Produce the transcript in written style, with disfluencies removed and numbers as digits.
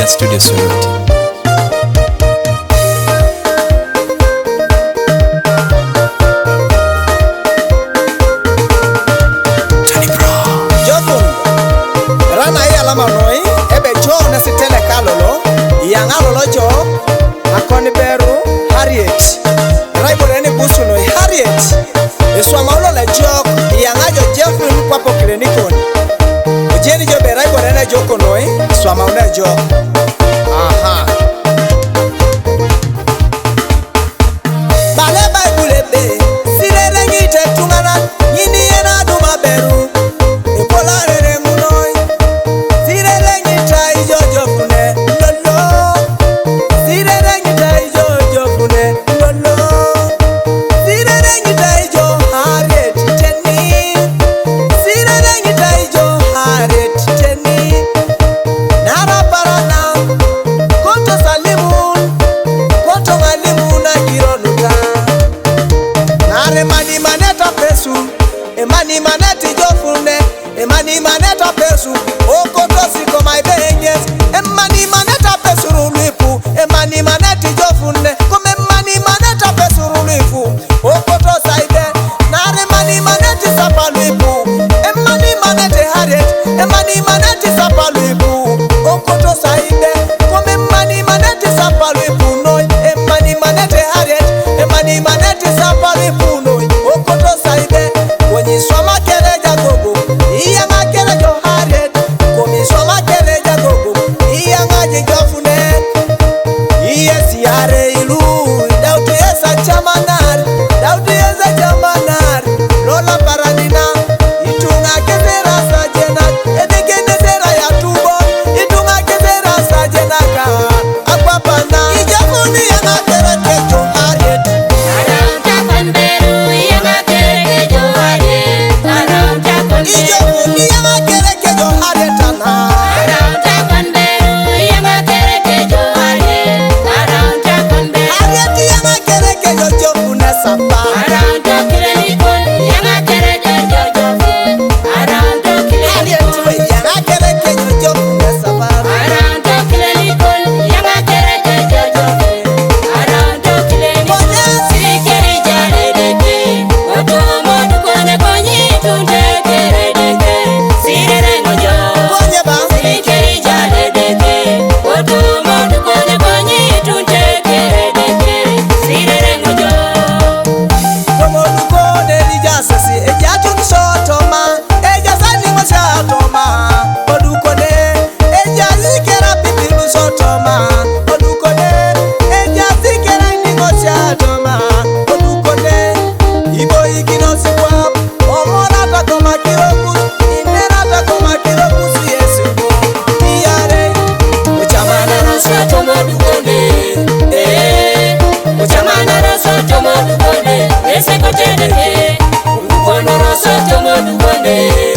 Studio Suruti. Rana ya lama noi ebe jo na sitele kalolo yang alolo jo akoni beru Harriet raibo reni busu noi Harriet eswa maulo le jo yang ajo Jeffrey kwa po klinikon ojeni jo be raibo reni jo konoi eswa mauna jo aha bale baibule be sirere ngite tungana nyini yena duma beru ekolare munoi sirere ngita ijojo fune lolo sirere ngita ijojo fune lolo sirere ngita ijo Harriet teni sirere ngita ijo Harriet teni nara parana koto salimun koto ngalimun na kironuka nare mani maneta pesu emani maneti jofune emani maneta pesu okoto siko my benges emani maneta pesu rulifu emani maneti jofune kome emani maneta pesu rulifu okoto saide nare mani maneti sapaluifu emani maneti Harriet emani maneti sapaluifu okoto saide kome emani maneti sapaluifu noi emani maneti Harriet emani maneti sapaluifu noi okoto saide kwenye swama kereja gogo iya ngakerejo Harriet kwenye swama kereja gogo iya ngajijofune iya siare ilu dautu yesa chamanar dautu yesa chamanar lola paranina itunga kezera sajena edegene zera ya tubo itunga kezera sajena ka akwapana ijafuni ya ngakerejo Harriet ijafuni ya ngakerejo Harriet ana Harriet ya ngakerejo jofune sapa Harriet we ya ngakerejo jofune sapa konye ba como duko delija sesi ejatu sotoma ejasani mosatoma oduko de ejazikera pipilu sotoma oduko de ejazikera ndingosatoma oduko de ibo ikino sikwa omona takoma kirokus inera takoma kirokus yesu iyare ochamana Sotomo dukone, uchamana sotomo dukone, ese kote deke, ukono sotomo dukone.